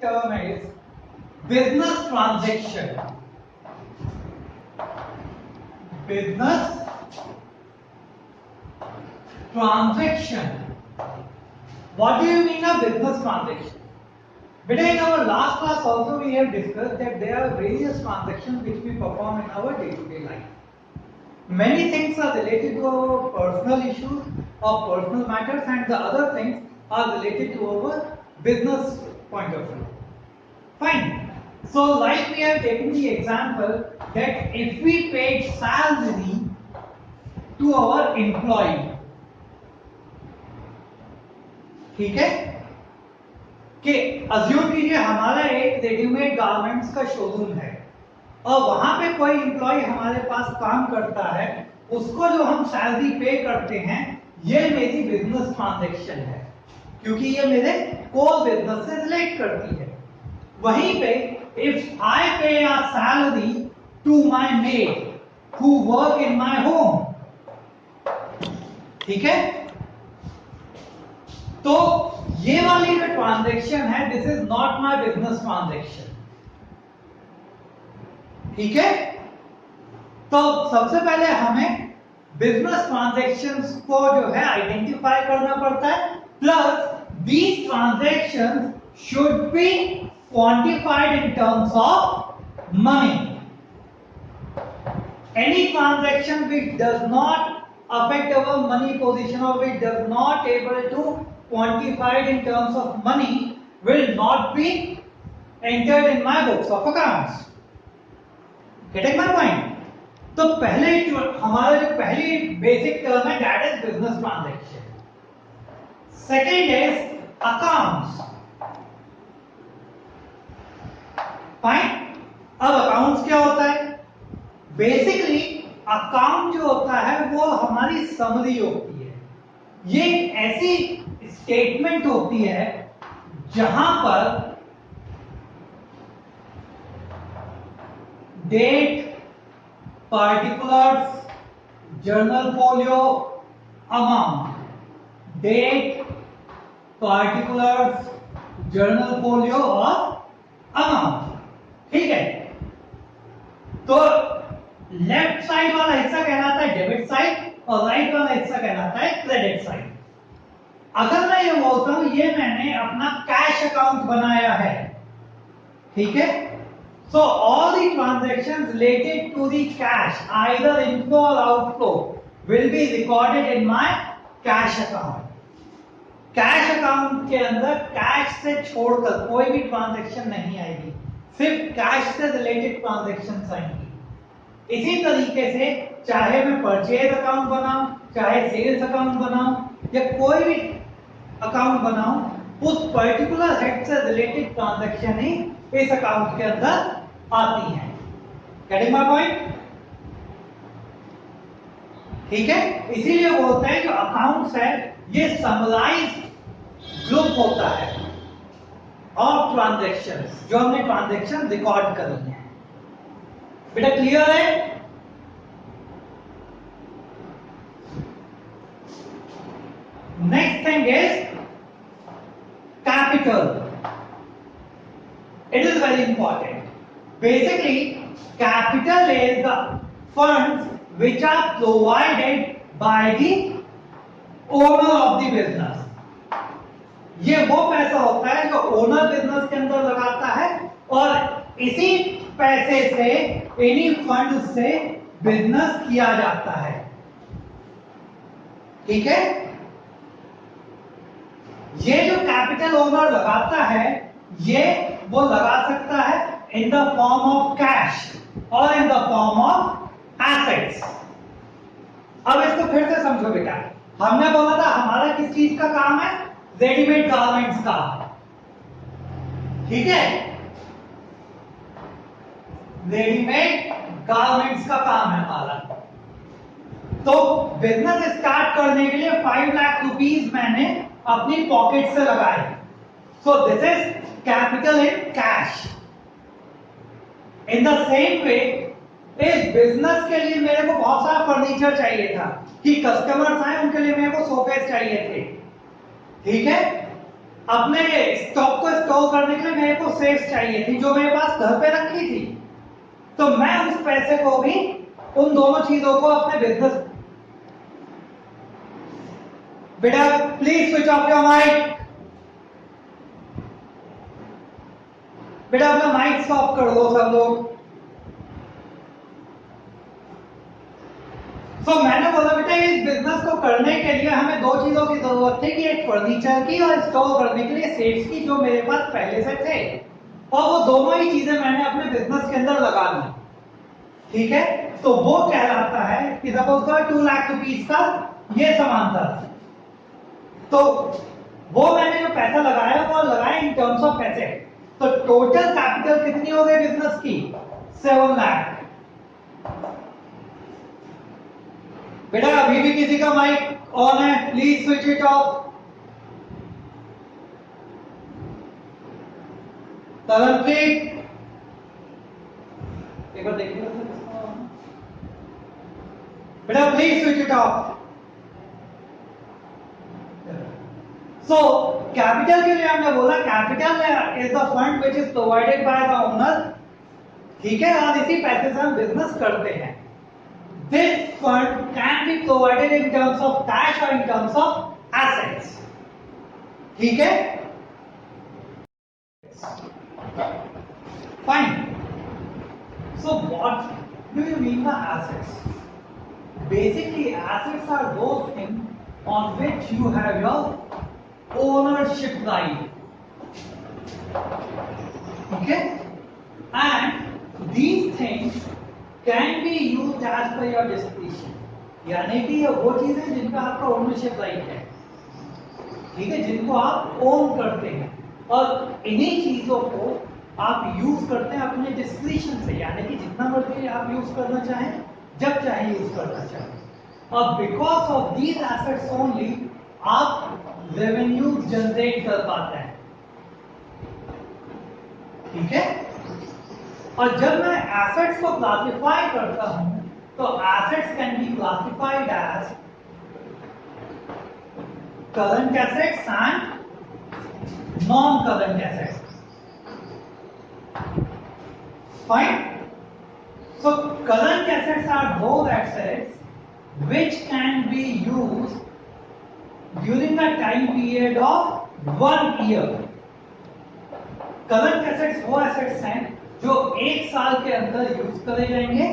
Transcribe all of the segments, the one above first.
term is business transaction. Business transaction. What do you mean a business transaction? Beta, in our last class also we have discussed that there are various transactions which we perform in our day-to-day life. Many things are related to our personal issues or personal matters, and the other things are related to our business point of view. Fine. So like we have taken the example that if we paid salary to our employee, ठीक है, कि assume कीजिए हमारा एक readymade garments का showroom है और वहां पे कोई एम्प्लॉय हमारे पास काम करता है, उसको जो हम सैलरी पे करते हैं, ये मेरी बिजनेस ट्रांजैक्शन है क्योंकि ये मेरे कोर बिजनेस से रिलेट करती है। वहीं पे if I pay a salary to my maid who work in my home, ठीक है, तो ये वाली जो ट्रांजैक्शन है this is not my business transaction, ठीक है। तो सबसे पहले हमें बिजनेस ट्रांजैक्शंस को जो है आइडेंटिफाई करना पड़ता है, plus these transactions should be quantified in terms of money. Any transaction which does not affect our money position or which does not able to quantify it in terms of money will not be entered in my books of accounts. Getting my point? तो पहले हमारा जो पहली basic term है that is business transaction. Second is accounts. Fine. अब accounts क्या होता है? बेसिकली अकाउंट जो होता है वो हमारी समरी होती है। ये ऐसी स्टेटमेंट होती है जहां पर date, particulars, journal folio, amount, date, particulars, journal folio और amount, ठीक है। तो लेफ्ट साइड वाला हिस्सा कहलाता है डेबिट साइड और राइट वाला हिस्सा कहलाता है क्रेडिट साइड। अगर मैं ये बोलता हूं ये मैंने अपना कैश अकाउंट बनाया है, ठीक है, so all the transactions related to the cash either inflow or outflow will be recorded in my cash account. Cash account के अंदर कैश से छोड़कर कोई भी ट्रांजैक्शन नहीं आएगी, सिर्फ कैश से रिलेटेड ट्रांजैक्शंस आएंगी। इसी तरीके से चाहे मैं परचेज अकाउंट बनाऊं, चाहे सेल्स अकाउंट बनाऊं या कोई भी अकाउंट बनाऊं, उस पर्टिकुलर हेड से रिलेटेड ट्रांजैक्शन ही इस अकाउंट के अंदर आती है। Getting my point? ठीक है, इसीलिए बोलते हैं जो अकाउंट्स है ये समराइज ग्रुप होता है और ट्रांजैक्शंस जो हमने ट्रांजैक्शन रिकॉर्ड करी है। बेटा क्लियर है? Next thing is capital. It is very important. Basically, capital is the funds which are provided by the owner of the business. ये वो पैसा होता है जो ओनर बिजनेस के अंदर लगाता है और इसी पैसे से, इन्हीं फंड से बिजनेस किया जाता है, ठीक है। ये जो कैपिटल ओनर लगाता है ये वो लगा सकता है in the form of cash और in the form of assets. अब इसको फिर से समझो बेटा, हमने बोला था हमारा किस चीज का काम है? रेडीमेड गारमेंट्स का, ठीक है, रेडीमेड गारमेंट्स का काम है हमारा। तो बिजनेस स्टार्ट करने के लिए 5 लाख रुपीस मैंने अपनी पॉकेट से लगाए, so this is capital in cash. In the same way इस बिजनेस के लिए मेरे को बहुत सारा फर्नीचर चाहिए था कि कस्टमर्स आए, उनके लिए मेरे को सोफे चाहिए थे, ठीक है। अपने स्टॉक को स्टोर करने के लिए मेरे मेरे को सेफ्स चाहिए थी जो मेरे पास घर पे रखी थी, तो मैं उस पैसे को भी उन दोनों चीजों को अपने बिजनेस। बेटा please switch off your mic. बेटा अपना माइक स्टॉप कर दो सब लोग। मैंने बोला बेटा इस बिजनेस को करने के लिए हमें दो चीजों की जरूरत थी कि एक फर्नीचर की और स्टोर करने के लिए सेफ्स की, जो मेरे पास पहले से थे, और वो दोनों ही चीजें मैंने अपने बिजनेस के अंदर लगा ली। ठीक है, तो वो कहलाता है कि सपोज करो 2 लाख रुपीस का ये सामान था, तो वो मैंने जो पैसा लगाया वो लगाया इन टर्म्स ऑफ पैसे। तो टोटल कैपिटल कितनी हो गई बिजनेस की? 7 लाख। बेटा अभी भी किसी का माइक ऑन है, please switch it of. Taranpreet एक बार देखिए बेटा, please switch it of. So capital के लिए हमने बोला capital is the fund which is provided by the owner. ठीक है, और इसी पैसे से हम बिजनेस करते हैं। This fund can be provided in terms of cash or in terms of assets. ठीक है? Fine. So what do you mean by assets? Basically, assets are those things on which you have your ownership right. Okay? And these things can be used as per your discretion. यानी कि ये वो चीजें जिनका आपका ownership right है, ठीक है, जिनको आप ओन करते हैं, और इन्हीं चीजों को आप यूज करते हैं अपने डिस्क्रिशन से, यानी कि जितना मर्जी आप यूज करना चाहें, जब चाहे यूज करना चाहें। और because of these assets only आप रेवेन्यू जनरेट कर पाते हैं। ठीक है, और जब मैं एसेट्स को क्लासिफाई करता हूं तो assets can be classified as current assets and non current assets. Fine. So current assets are those assets which can be used during a time period of 1 year. Current assets वो assets हैं जो 1 साल के अंदर use करे जाएंगे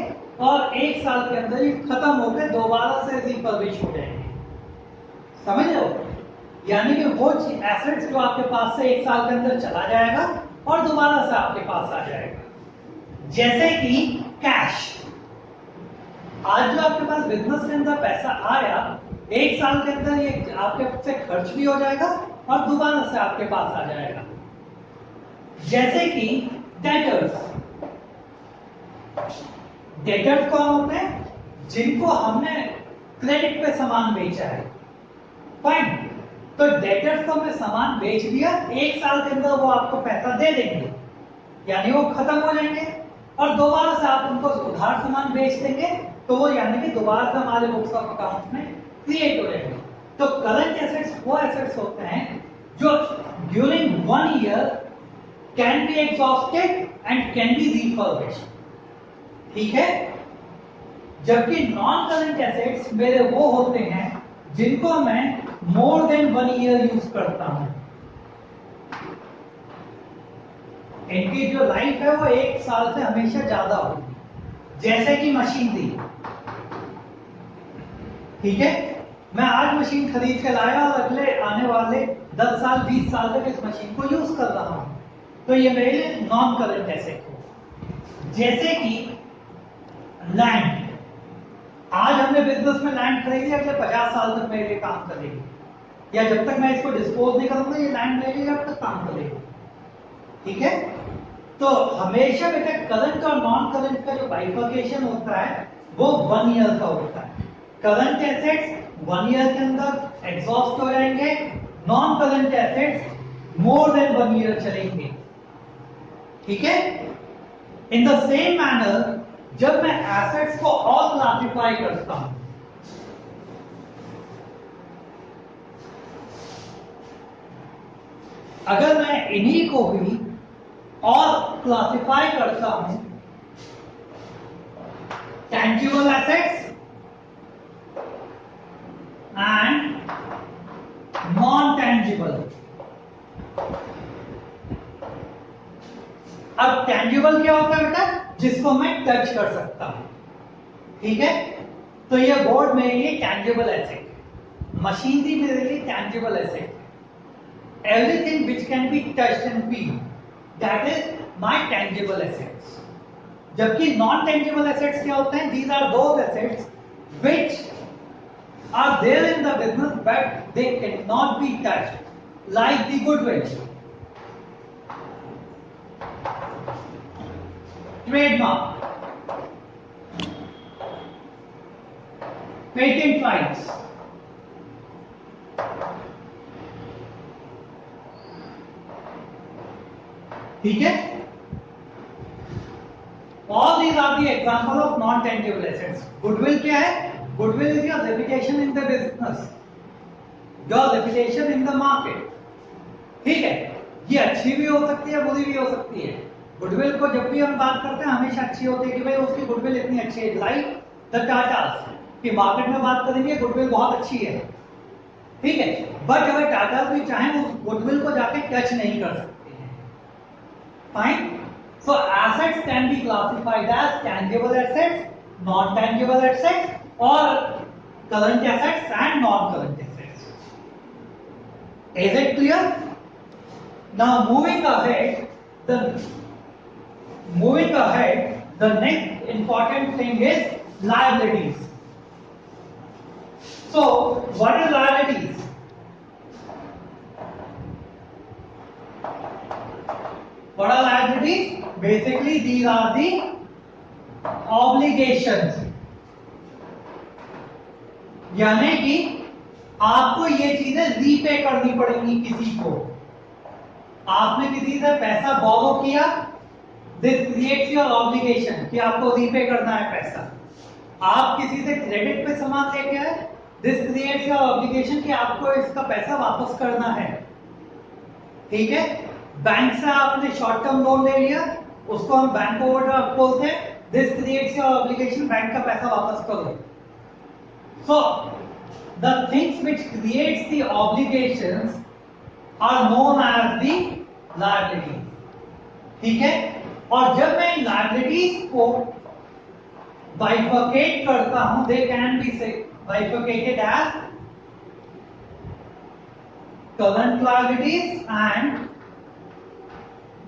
और 1 साल के अंदर ये खत्म होकर दोबारा से रिफर्बिश हो जाएंगे। समझ रहे हो? यानी कि वो एसेट्स जो आपके पास से 1 साल के अंदर चला जाएगा और दोबारा से आपके पास आ जाएगा। जैसे कि कैश, आज जो आपके पास बिजनेस के अंदर पैसा आया, 1 साल के अंदर ये आपके से खर्च भी हो जाएगा और दोबारा से आपके पास आ जाएगा। जैसे कि डेटर्स। डेटर्स कौन होते हैं? जिनको हमने क्रेडिट पे सामान बेचा है। फाइन। तो डेटर्स को हमने सामान बेच दिया, 1 साल के अंदर वो आपको पैसा दे देंगे, यानी वो खत्म हो जाएंगे, और दोबारा से आप उनको उधार सामान बेच देंगे, तो वो यानी कि दोबारा से हमारे बुक्स ऑफ अकाउंट में क्रिएट हो जाएंगे। तो करंट एसेट्स वो एसेट्स होते हैं जो during 1 year can be exhausted and can be refurbished. ठीक है, जबकि नॉन करंट एसेट्स मेरे वो होते हैं जिनको मैं मोर देन 1 ईयर यूज करता हूं। इनकी जो लाइफ है वो 1 साल से हमेशा ज्यादा होगी। जैसे कि मशीनरी, ठीक है, मैं आज मशीन खरीद के लाया और अगले आने वाले 10 साल 20 साल तक इस मशीन को यूज कर रहा हूं, तो ये मेरे लिए नॉन करंट एसेट हो। जैसे कि लैंड, आज हमने बिजनेस में लैंड खरीदी, अगले 50 साल तक मेरे लिए काम करेगी, या जब तक मैं इसको डिस्पोज नहीं करूंगा ये लैंड मेरे लिए जब तक काम करेगी। ठीक है, तो हमेशा बेटा करंट और नॉन करंट का जो बाइफर्केशन होता है वो 1 ईयर का होता है। करंट एसेट्स 1 ईयर के अंदर एग्जॉस्ट हो जाएंगे, non current assets more than 1 year चलेंगे। ठीक है, इन द सेम मैनर जब मैं एसेट्स को और क्लासिफाई करता हूं, अगर मैं इन्हीं को भी और क्लासिफाई करता हूं tangible assets and non tangible. अब टैंजिबल क्या होता है बेटा? जिसको मैं टच कर सकता हूं, ठीक है? तो ये बोर्ड मेरे लिए टैंजिबल एसेट, मशीनरी मेरे लिए tangible asset, everything which can be touched and feel, that is my tangible assets. जबकि नॉन टेंजिबल एसेट्स क्या होते हैं? These are those assets which are there in the business but they cannot be touched, like the goodwill, trademark, patent rights, ठीक है? All these are the example of non-tangible assets. Goodwill क्या है? Goodwill is your reputation in the business, your reputation in the market. ठीक है? ये अच्छी भी हो सकती है, बुरी भी हो सकती है। गुडविल को जब भी हम बात करते हैं हमेशा अच्छी होती है कि भाई उसकी गुडविल इतनी अच्छी है, लाइक द टाटास कि मार्केट में बात करेंगे गुडविल बहुत अच्छी है, ठीक है? बट अगर टाटा भी चाहे उस गुडविल को जाके टच नहीं कर सकते हैं। Fine. So assets can be classified as tangible assets, non-tangible assets, or current assets and non-current assets. Is it clear? Now moving ahead, the next important thing is liabilities. So what is liabilities? What are liabilities? Basically these are the obligations, यानी कि आपको ये चीजें repay करनी पड़ेंगी किसी को। आपने किसी से पैसा बोरो किया, दिस क्रिएट्स योर ऑब्लिगेशन कि आपको रीपे करना है पैसा। आप किसी से क्रेडिट पे सामान लेके आए, दिस क्रिएट्स योर ऑब्लिगेशन कि आपको इसका पैसा वापस करना है, ठीक है? बैंक से आपने शॉर्ट टर्म लोन ले लिया, उसको हम बैंक ओवरड्राफ्ट बोलते हैं, this creates your obligation, bank का पैसा वापस करो। So the things which creates the obligations are known as the liability, ठीक है? और जब मैं इन लायबिलिटीज को बाइफरकेट करता हूं, they can be bifurcated as current liabilities and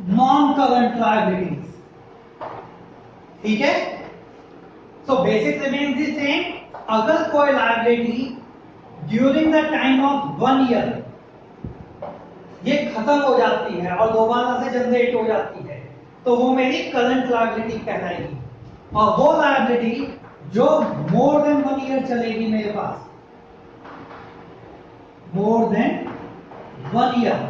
non-current liabilities, ठीक है? So basic remains the same. अगर कोई liability during the time of 1 year ये खत्म हो जाती है और दोबारा से जनरेट हो जाती है, तो वो मेरी करंट लायबिलिटी कहलाएगी। और वो लायबिलिटी जो मोर देन 1 ईयर चलेगी मेरे पास, मोर देन 1 ईयर,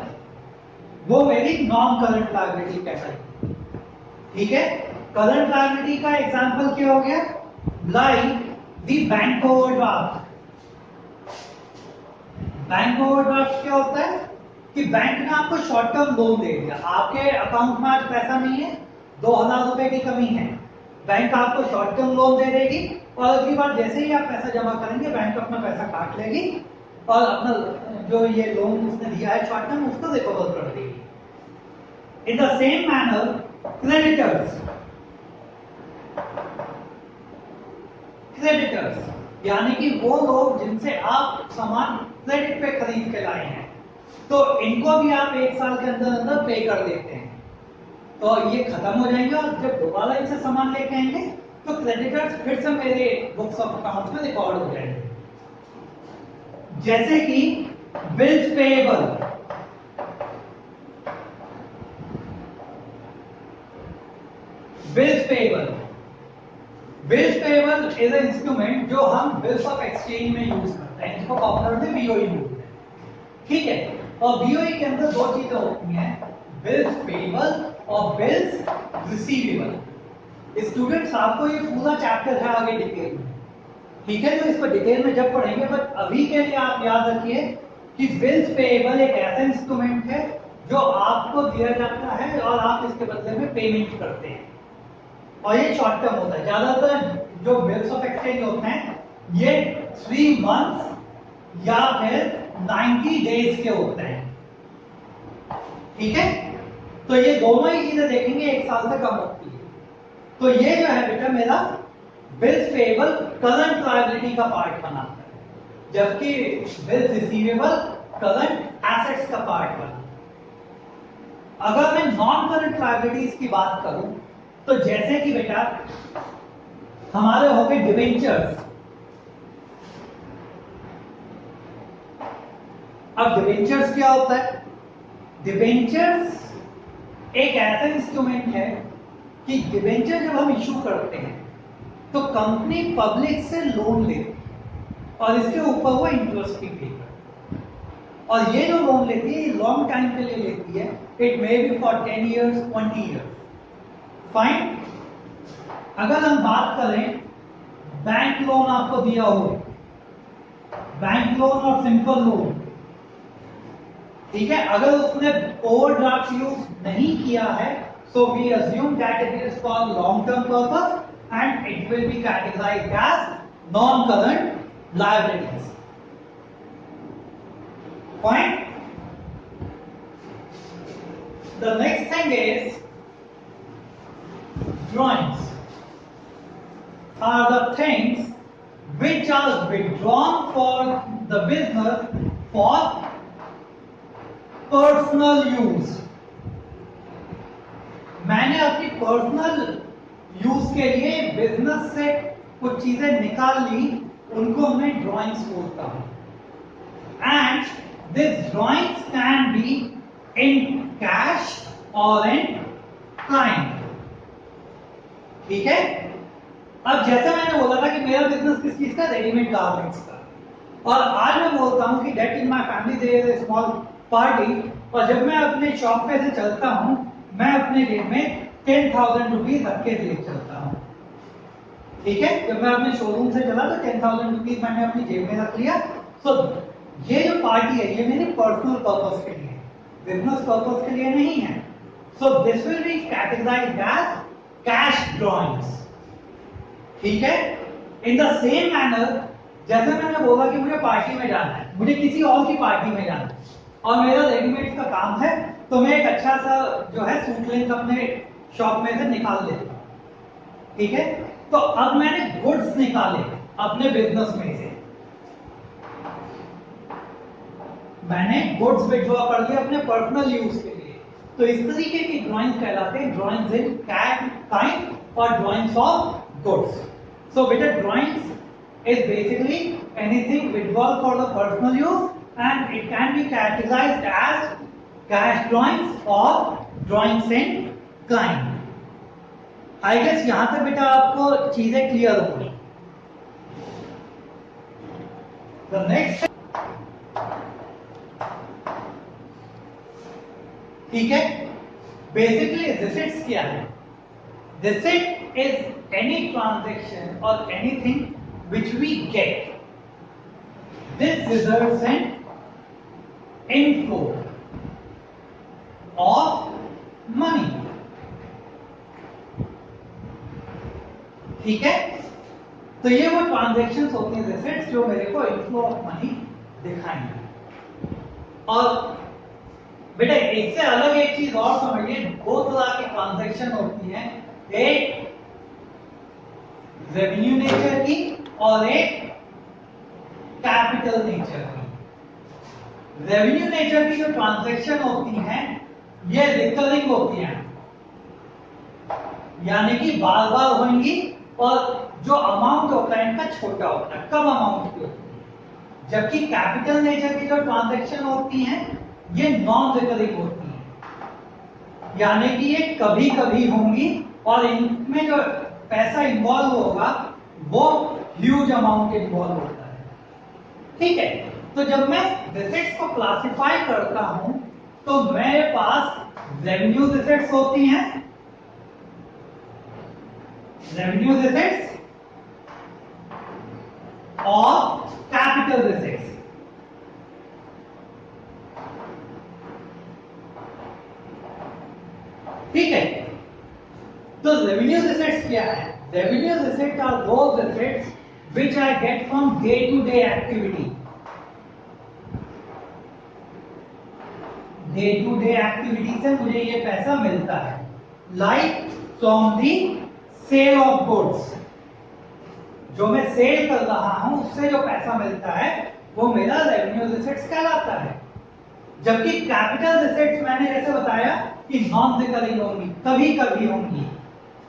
वो मेरी नॉन करंट लायबिलिटी कहलाएगी, ठीक है? करंट लायबिलिटी का एग्जांपल क्या हो गया? Like the bank overdraft. Bank overdraft क्या होता है कि बैंक ने आपको शॉर्ट टर्म लोन दे दिया, आपके अकाउंट में आज पैसा नहीं है, 2000 रुपए की कमी है, बैंक आपको शॉर्ट टर्म लोन दे देगी और अगली बार जैसे ही आप पैसा जमा करेंगे बैंक अपना पैसा काट लेगी और अपना जो ये लोन उसने दिया है शॉर्ट टर्म उसको रिकवर कर देगी। इन द सेम मैनर क्रेडिटर्स, यानी कि वो लोग जिनसे आप सामान क्रेडिट पे खरीद के लाए हैं, तो इनको भी आप 1 साल के अंदर अंदर पे कर देते हैं, तो ये खत्म हो जाएंगे और जब दोबारा इनसे सामान लेके आएंगे तो क्रेडिटर्स फिर से मेरे बुक्स ऑफ अकाउंट्स में रिकॉर्ड हो जाएंगे। जैसे कि bills payable, bills payable is an instrument जो हम बिल्स ऑफ एक्सचेंज में यूज करते हैं, इसको पॉपुलर में बीओई बोलते हैं, ठीक है? और बीओई के अंदर 2 चीजें होती हैं, बिल्स पेएबल और बिल्स रिसीवेबल। स्टूडेंट्स आपको ये पूरा चैप्टर है आगे डिटेल में, ठीक है? तो इसको डिटेल में जब पढ़ेंगे, बट अभी के लिए आप याद रखिए कि बिल्स पेएबल एक ऐसा इंस्ट्रूमेंट है जो आपको दिया जाता है और आप इसके बदले में पेमेंट करते हैं, और ये शॉर्ट टर्म होता है। ज्यादातर जो बिल्स ऑफ एक्सचेंज होते हैं ये 3 मंथ्स या फिर 90 डेज के होते हैं, ठीक है। तो ये दोनों ही चीजें देखेंगे, 1 साल से कम होती है। तो ये जो है बेटा मेरा बिल्स पेएबल करंट लायबिलिटी का पार्ट बनाता है, जबकि बिल्स रिसीवेबल करंट एसेट्स का पार्ट बनाता है। अगर मैं नॉन करंट लायबिलिटीज की बात करूं तो जैसे कि बेटा हमारे हो गए डिबेंचर्स। अब डिबेंचर्स क्या होता है? डिबेंचर्स एक ऐसा इंस्ट्रूमेंट है कि डिबेंचर जब हम इशू करते हैं तो कंपनी पब्लिक से लोन लेती है और इसके ऊपर वो इंटरेस्ट भी पे करती है। और ये जो लोन लेती है लॉन्ग टाइम के लिए लेती है, it may be for 10 years 20 years, fine. अगर हम बात करें बैंक लोन आपको दिया हो, बैंक लोन और सिंपल लोन, ठीक है, अगर उसने ओवरड्राफ्ट यूज नहीं किया है so we assume that it is for long term purpose and it will be categorized as non current liabilities, fine. The next thing is drawings are the things which are withdrawn for the business for personal use. मैंने अपनी personal use के लिए business से कुछ चीजें निकाल ली, उनको मैं ड्राइंग्स बोलता हूं। And this drawings can be in cash और इन क्लाइंट, ठीक है। अब जैसे मैंने बोला था कि मेरा बिजनेस किस चीज का, रेडीमेड गारमेंट्स का, और आज मैं बोलता हूं कि that in my family there is small party, और जब मैं अपने शॉप पे से चलता हूं मैं अपने जेब में 10,000 रुपीज रख के ले चलता हूं, ठीक है। जब मैं अपने शोरूम से चला तो 10,000 रुपीज मैंने अपनी जेब में रख लिया। सो ये जो पार्टी है ये मेरी पर्सनल पर्पस के लिए, बिजनेस पर्पस के लिए नहीं है। So this will be categorized as cash drawings, ठीक है। इन द सेम मैनर जैसे मैंने बोला कि मुझे पार्टी में जाना है, मुझे किसी और की पार्टी में जाना है और मेरा रेडीमेड का काम है, तो मैं एक अच्छा सा जो है सूट लेंथ अपने शॉप में से निकाल लेता हूं, ठीक है। तो अब मैंने गुड्स निकाले अपने बिजनेस में से, मैंने गुड्स विड्रॉ कर दिए अपने पर्सनल यूज के लिए, तो इस तरीके की ड्राइंग्स कहलाते हैं ड्राइंग्स इन काइंड और ड्राइंग्स ऑफ गुड्स। सो बेटा drawings is basically anything withdrawn for the personal use and it can be categorized as cash drawings or drawings in kind. I guess यहां तक बेटा आपको चीजें क्लियर होंगी। The next, ठीक है, बेसिकली रिसिट्स क्या है? रिसिट इज एनी ट्रांजेक्शन और anything which we get. This results in inflow of money, ठीक है। तो ये वो ट्रांजैक्शंस होती हैं रिसिट्स जो मेरे को इनफ्लो ऑफ मनी दिखाएंगे। और बेटा इससे अलग एक चीज और समझिए, दो तरह की ट्रांजैक्शन होती हैं, एक रेवेन्यू नेचर की और एक कैपिटल नेचर की। रेवेन्यू नेचर की जो ट्रांजैक्शन होती हैं ये रिकरिंग होती हैं, यानी कि बार बार होंगी और जो अमाउंट होता है इनका छोटा होता है, कम अमाउंट की होती है। जबकि कैपिटल नेचर की जो ट्रांजैक्शन होती हैं ये नॉन रिकरिंग होती हैं, यानी कि ये कभी कभी होंगी और इनमें जो पैसा इन्वॉल्व होगा वो ह्यूज अमाउंट इन्वॉल्व होता है, ठीक है। तो जब मैं रिसिट्स को क्लासिफाई करता हूं तो मेरे पास रेवेन्यू रिसिट्स होती हैं, रेवेन्यू रिसिट्स और कैपिटल रिसिट्स। ठीक है। तो रेवेन्यूज एसेट्स क्या है? Revenues assets are those assets which I get from day to day activity. Day to day activity से मुझे ये पैसा मिलता है, like from the sale of goods. जो मैं सेल कर रहा हूं उससे जो पैसा मिलता है वो मेरा रेवेन्यूज एसेट्स कहलाता है। जबकि कैपिटल एसेट्स मैंने जैसे बताया कि नॉन रिकरिंग होंगी, कभी कभी होंगी।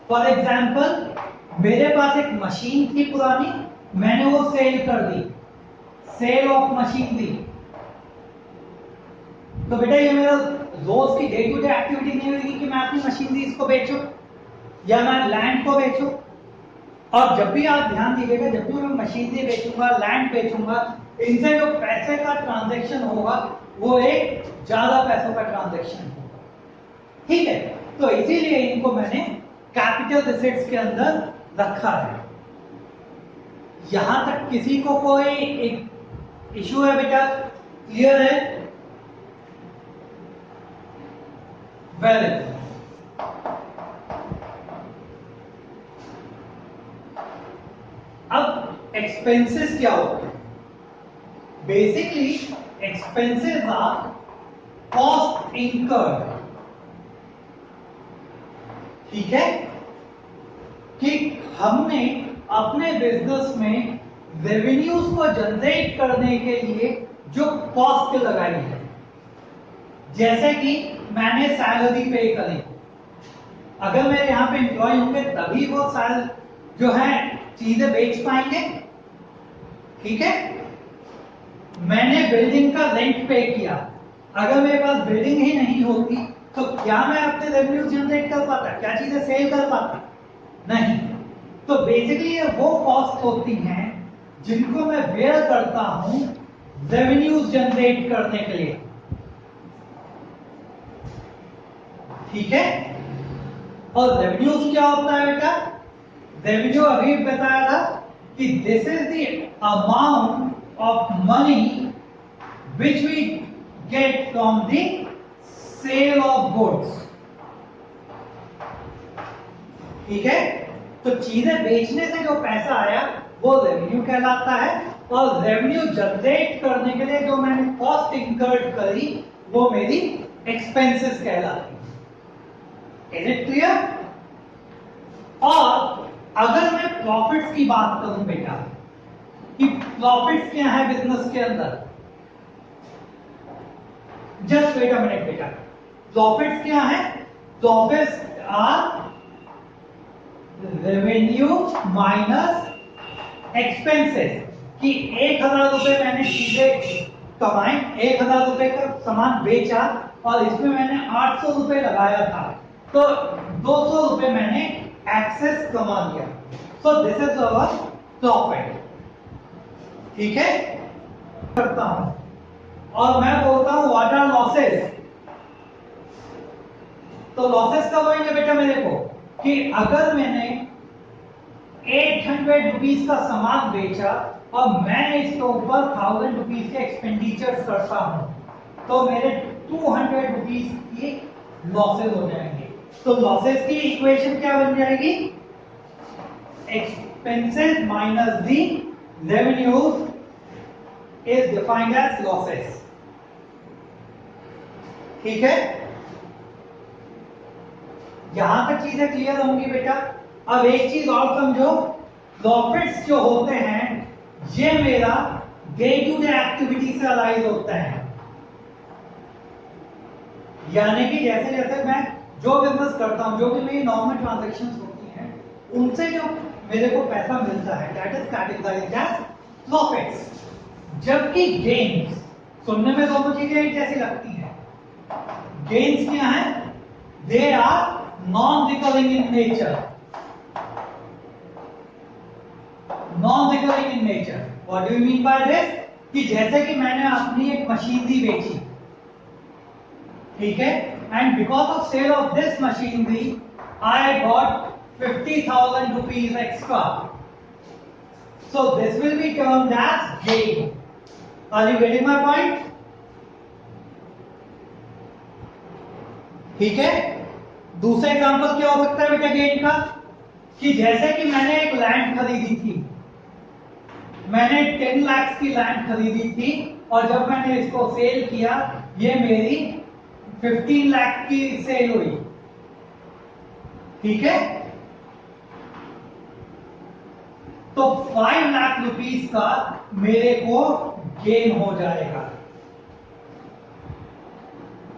फॉर एग्जाम्पल, मेरे पास एक मशीन थी पुरानी, मैंने वो सेल कर दी, सेल ऑफ मशीन दी, तो बेटा ये मेरा रोज की डे टू डे एक्टिविटी नहीं होगी कि मैं अपनी मशीनरीज को बेचूं या मैं लैंड को बेचूं। और जब भी आप ध्यान दीजिएगा, जब भी मैं मशीनरी बेचूंगा, लैंड बेचूंगा, इनसे जो पैसे का ट्रांजैक्शन होगा वो एक ज्यादा पैसों का ट्रांजैक्शन होगा, ठीक है। तो इसीलिए इनको मैंने कैपिटल एसेट्स के अंदर रखा है। यहां तक किसी को कोई एक इशू है बेटा? क्लियर है? Very good. अब एक्सपेंसेस क्या होते हैं? Basically expenses are cost incurred, ठीक है, कि हमने अपने बिजनेस में रेवेन्यूज को जनरेट करने के लिए जो कॉस्ट लगाई है। जैसे कि मैंने सैलरी पे करी, अगर मेरे यहां पे एम्प्लॉय होंगे तभी वो साल जो है चीजें बेच पाएंगे, ठीक है। मैंने बिल्डिंग का रेंट पे किया, अगर मेरे पास बिल्डिंग ही नहीं होती तो क्या मैं अपने रेवेन्यू जनरेट कर पाता? क्या चीजें सेल कर पाता? नहीं। तो बेसिकली ये वो कॉस्ट होती हैं जिनको मैं बेयर करता हूं रेवेन्यूज जनरेट करने के लिए, ठीक है। और रेवेन्यूज क्या होता है बेटा? रेवेन्यू अभी बताया था कि this is the amount of money which we get from the sale of goods, ठीक है। तो चीजें बेचने से जो पैसा आया वो रेवेन्यू कहलाता है, और रेवेन्यू जनरेट करने के लिए जो मैंने कॉस्ट इंकर्ड करी वो मेरी एक्सपेंसेस कहलाती है। Is it clear? और अगर मैं प्रॉफिट्स की बात करूं बेटा, कि प्रॉफिट्स क्या है बिजनेस के अंदर, जस्ट वेट अ मिनट बेटा। प्रॉफिट्स क्या है? Profits are revenue minus expenses. कि 1,000 रुपए मैंने सीधे कमाए, 1,000 रुपए का सामान बेचा और इसमें मैंने 800 रुपए लगाया था, तो 200 रुपए मैंने एक्सेस कमा लिया। So this is our profit, ठीक है। करता हूं और मैं बोलता हूं व्हाट आर लॉसेस। तो लॉसेस कब होंगे बेटा मेरे को? कि अगर मैंने 800 रुपीज का सामान बेचा और मैं इसके ऊपर 1000 रुपीज के एक्सपेंडिचर्स करता हूं तो मेरे 200 रुपीज की लॉसेस हो जाएंगे। तो लॉसेस की इक्वेशन क्या बन जाएगी? Expenses minus the revenues is defined as losses, ठीक है। यहां तक चीजें क्लियर होंगी बेटा। अब एक चीज और समझो, प्रॉफिट्स जो होते हैं ये मेरा डे टू डे एक्टिविटी से अलाइज होता है। यानी कि जैसे जैसे मैं जो बिजनेस करता हूं, जो भी मेरी नॉर्मल ट्रांजैक्शंस होती हैं, उनसे जो मेरे को पैसा मिलता है that is categorised as profits. जबकि गेन्स, सुनने में दोनों चीजें एक जैसी लगती हैं। गेन्स क्या है? They are non recurring in nature. Non recurring in nature, what do you mean by this? कि जैसे कि मैंने अपनी एक मशीनरी बेची, ठीक है, and because of sale of this machinery I got 50,000 rupees extra. So this will be termed as gain. Are you getting my point? ठीक है। दूसरा एग्जांपल क्या हो सकता है बेटा गेन का, कि जैसे कि मैंने एक लैंड खरीदी थी, मैंने 10 लाख की लैंड खरीदी थी और जब मैंने इसको सेल किया ये मेरी 15 लाख की सेल हुई, ठीक है। तो 5 लाख रुपीस का मेरे को गेन हो जाएगा,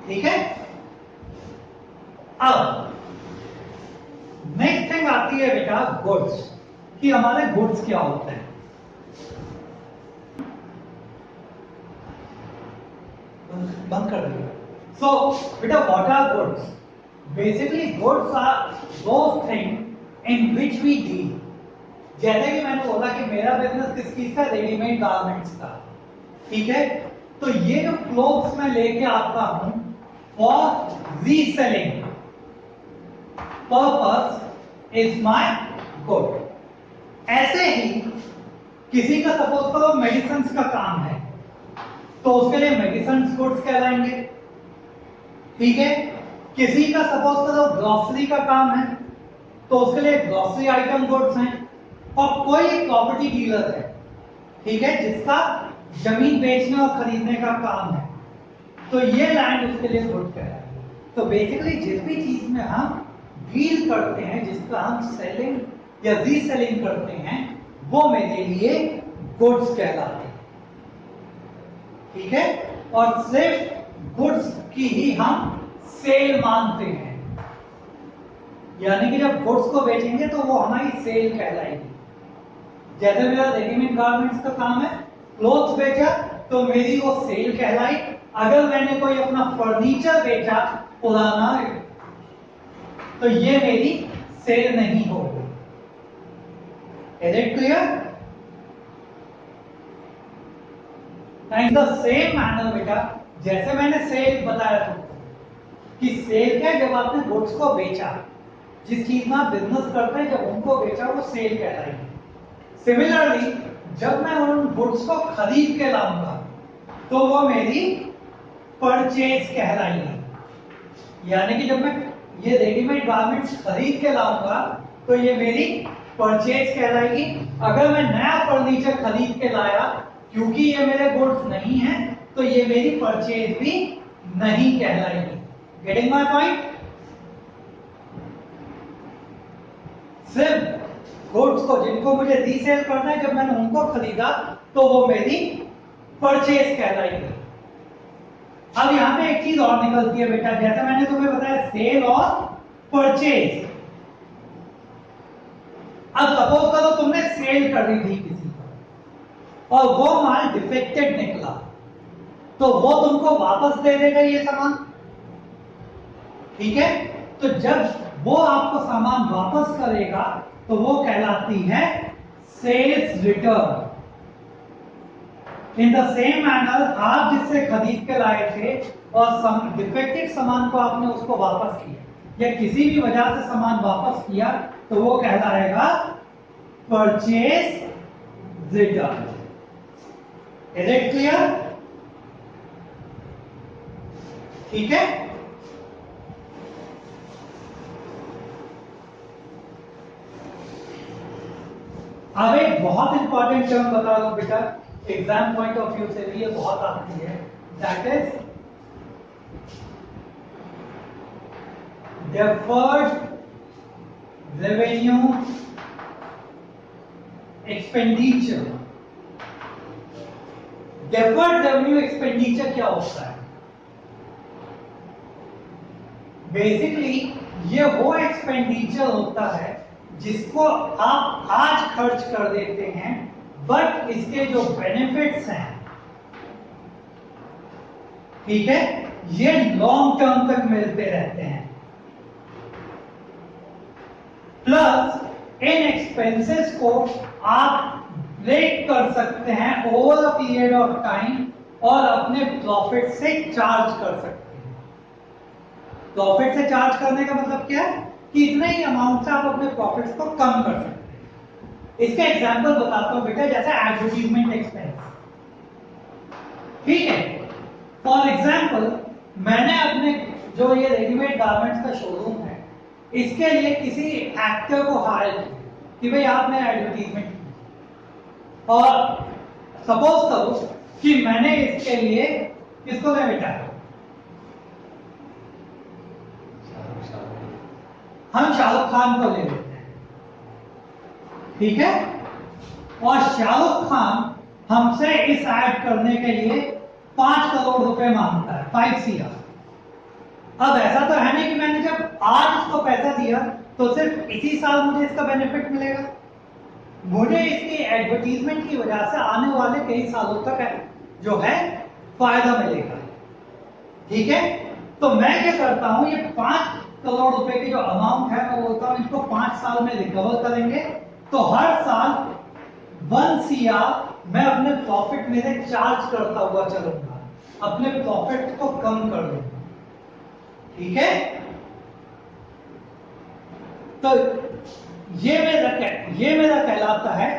ठीक है। अब नेक्स्ट थिंग आती है बेटा गुड्स, कि हमारे गुड्स क्या होते हैं। बंद कर दिया। सो बेटा what are goods? Basically goods are those thing in which we deal. जैसे कि मैंने बोला कि मेरा बिजनेस किस चीज का, रेडीमेड गारमेंट्स का, ठीक है। तो ये जो क्लोथ्स मैं लेके आता हूं for reselling purpose is my good. ऐसे ही किसी का सपोज करो मेडिसिन का काम है तो उसके लिए मेडिसिन गुड्स कहलाएंगे, ठीक है। किसी का सपोज करो ग्रोसरी का काम है तो उसके लिए ग्रोसरी आइटम गुड्स हैं। और कोई प्रॉपर्टी डीलर है, ठीक है, जिसका जमीन बेचने और खरीदने का काम है तो ये लैंड उसके लिए गुड कहलाएगी। तो बेसिकली जिस भी चीज में हम डील करते हैं, जिसका हम सेलिंग या रीसेलिंग करते हैं, वो मेरे लिए गुड्स कहलाते हैं, ठीक है। और सिर्फ गुड्स की ही हम सेल मानते हैं, यानी कि जब गुड्स को बेचेंगे तो वो हमारी सेल कहलाएगी। जैसे मेरा रेडीमेड गारमेंट्स का काम है, क्लोथ्स बेचा तो मेरी वो सेल कहलाई। अगर मैंने कोई अपना फर्नीचर बेचा पुराना तो ये मेरी सेल नहीं होगी। Is it clear? In the same manner बेटा, जैसे मैंने सेल बताया था कि सेल क्या है, जब आपने गुड्स को बेचा, जिस चीज में आप बिजनेस करते हैं जब उनको बेचा वो सेल कहलाएगी। सिमिलरली जब मैं उन गुड्स को खरीद के लाऊंगा तो वो मेरी परचेज कहलाएगी। यानी कि जब मैं ये रेडीमेड गारमेंट्स खरीद के लाऊंगा तो ये मेरी परचेज कहलाएगी। अगर मैं नया फर्नीचर खरीद के लाया क्योंकि ये मेरे गुड्स नहीं है तो ये मेरी परचेज भी नहीं कहलाएगी। Getting my point? सिर्फ गुड्स को जिनको मुझे रीसेल करना है, जब मैंने उनको खरीदा तो वो मेरी परचेज कहलाएगी। अब यहां पे एक चीज और निकलती है बेटा, जैसे मैंने तुम्हें बताया सेल और परचेज। अब सपोज करो तुमने सेल कर दी थी किसी को और वो माल डिफेक्टेड निकला तो वो तुमको वापस दे देगा ये सामान, ठीक है। तो जब वो आपको सामान वापस करेगा तो वो कहलाती है sales return. In the same manner आप जिससे खरीद के लाए थे और डिफेक्टेड सामान को आपने उसको वापस किया या किसी भी वजह से सामान वापस किया तो वो कहलाएगा purchase return. Is it clear? ठीक है। अब एक बहुत इंपॉर्टेंट टर्म बता दो बेटा, एग्जाम पॉइंट ऑफ व्यू से भी ये बहुत आती है, that is deferred revenue expenditure. Deferred revenue expenditure क्या होता है? बेसिकली ये वो एक्सपेंडिचर होता है जिसको आप आज खर्च कर देते हैं बट इसके जो बेनिफिट्स हैं, ठीक है, ये लॉन्ग टर्म तक मिलते रहते हैं। प्लस इन एक्सपेंसेस को आप ब्रेक कर सकते हैं over a period of time और अपने प्रॉफिट से चार्ज कर सकते हैं। प्रॉफिट से चार्ज करने का मतलब क्या है कि इतने ही अमाउंट से आप अपने प्रॉफिट्स को कम कर सकते हैं। इसका एग्जांपल बताता हूं बेटा, जैसे एडवर्टाइजमेंट एक्सपेंस, ठीक है। फॉर एग्जांपल मैंने अपने जो ये रेडीमेड गारमेंट्स का शोरूम है इसके लिए किसी एक्टर को हायर किया कि भाई आप मेरा एडवर्टीजमेंट, और सपोज करो कि मैंने इसके लिए किसको दे बेटा, हम शाहरुख खान को ले लेते हैं, ठीक है, और शाहरुख खान हमसे इस ऐड करने के लिए 5 करोड़ रुपए मांगता है, 5 CR। अब ऐसा तो है नहीं कि मैंने जब आज उसको पैसा दिया तो सिर्फ इसी साल मुझे इसका बेनिफिट मिलेगा, मुझे इसकी एडवर्टीजमेंट की वजह से आने वाले कई सालों तक जो है फायदा मिलेगा, ठीक है। तो मैं क्या करता हूं, ये 5 करोड़ रुपए की जो अमाउंट है मैं बोलता हूं इसको 5 साल में रिकवर करेंगे, तो हर साल 1 CR मैं अपने प्रॉफिट में से चार्ज करता हुआ चलूंगा, अपने प्रॉफिट को कम कर दूंगा, ठीक है। तो ये मेरा कहलाता है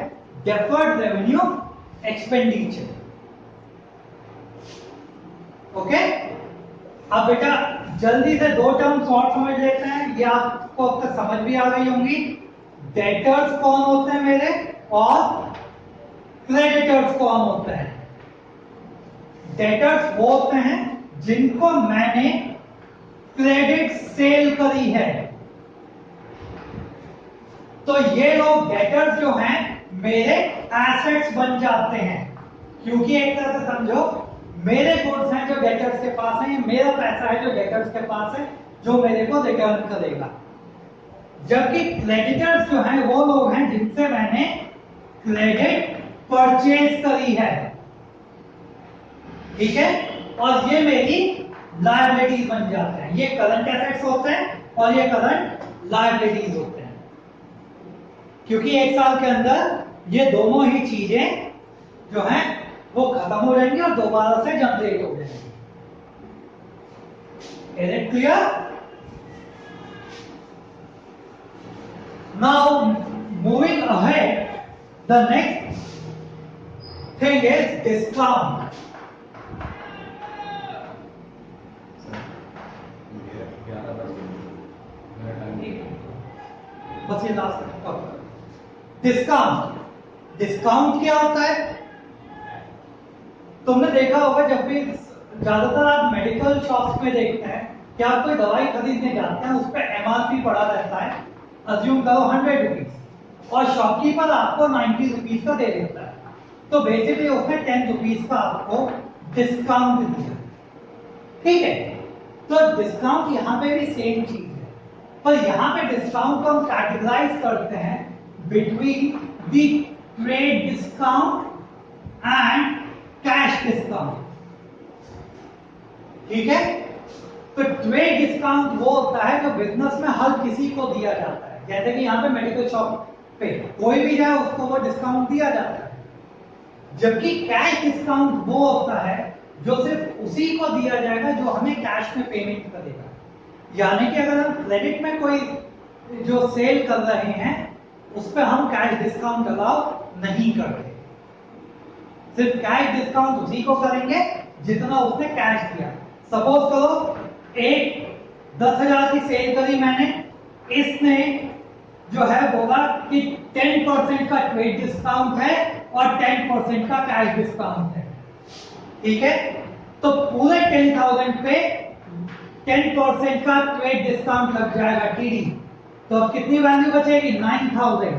डेफर्ड रेवेन्यू एक्सपेंडिचर, ओके। अब बेटा जल्दी से 2 टर्म्स और समझ लेते हैं, ये आपको अब तक समझ भी आ गई होंगी। डेटर्स कौन होते हैं मेरे, और क्रेडिटर्स कौन होते हैं। डेटर्स वो होते हैं जिनको मैंने क्रेडिट सेल करी है, तो ये लोग डेटर्स जो हैं मेरे एसेट्स बन जाते हैं, क्योंकि एक तरह से समझो मेरे गुड्स हैं जो डेटर्स के पास हैं, मेरा पैसा है जो डेटर्स के पास है, जो मेरे को रिटर्न करेगा। जबकि क्रेडिटर्स जो हैं वो लोग हैं जिनसे मैंने क्रेडिट परचेज करी है, ठीक है, और ये मेरी लायबिलिटीज बन जाते हैं। ये करंट एसेट्स होते हैं और ये करंट लायबिलिटीज होते हैं, क्योंकि एक साल के अंदर ये दोनों ही चीजें जो हैं वो खत्म हो जाएंगी और दोबारा से जनरेट हो जाएंगी। Is it clear? Now moving ahead, the next thing is discount. बस ये लास्ट डिस्काउंट क्या होता है। तुमने देखा होगा जब भी ज्यादातर आप मेडिकल शॉप्स में देखते हैं कि आप कोई दवाई खरीदने जाते हैं, उस पर MRP पड़ा रहता है, अज्यूम करो 100 रुपीज, और शॉपकीपर आपको 90 रुपीज का दे देता है, तो बेसिकली उसने 10 रुपीज का आपको डिस्काउंट दिया, ठीक है। तो डिस्काउंट यहाँ पे भी सेम चीज है, पर यहाँ पे डिस्काउंट को हम कैटेगराइज करते हैं between the trade discount and cash discount, ठीक है। तो ट्रेड डिस्काउंट वो होता है जो बिजनेस में हर किसी को दिया जाता है, जैसे कि यहाँ पे मेडिकल शॉप पे कोई भी जाए उसको वो डिस्काउंट दिया जाता है। जबकि कैश डिस्काउंट वो होता है जो सिर्फ उसी को दिया जाएगा जो हमें कैश में पेमेंट करेगा। यानी कि अगर हम क्रेडिट में कोई जो सेल कर रहे हैं उस पर हम कैश डिस्काउंट अलाउ नहीं करते, सिर्फ कैश डिस्काउंट उसी को करेंगे जितना उसने कैश दिया। सपोज करो एक 10,000 की सेल करी मैंने, इसने जो है बोला कि 10% का ट्रेड डिस्काउंट है और 10% का कैश डिस्काउंट है, ठीक है। तो पूरे 10,000 पे 10% का ट्रेड डिस्काउंट लग जाएगा TD, तो अब कितनी वैल्यू बचेगी 9,000,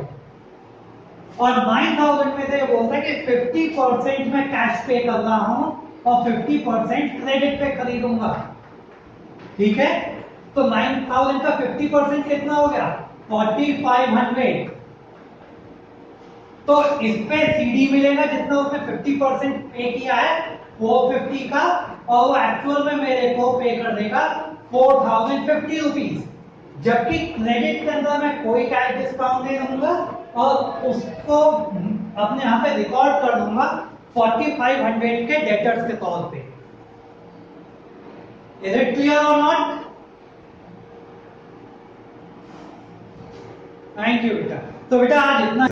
और 9,000 में से बोलता है कि 50% मैं कैश पे कर रहा हूं और 50% क्रेडिट पे खरीदूंगा, ठीक है। तो 9,000 का 50% कितना हो गया 4,500, तो इस पे CD मिलेगा जितना उसने 50% पे किया है 450 का, और वो एक्चुअल में मेरे को पे कर देगा 4,050 रुपीज। जबकि क्रेडिट के अंदर मैं कोई कैश डिस्काउंट नहीं दूंगा और उसको अपने यहाँ पे रिकॉर्ड कर दूंगा 4,500 के डेटर्स के तौर पे। Is it clear or not? Thank you बेटा। तो बेटा आज इतना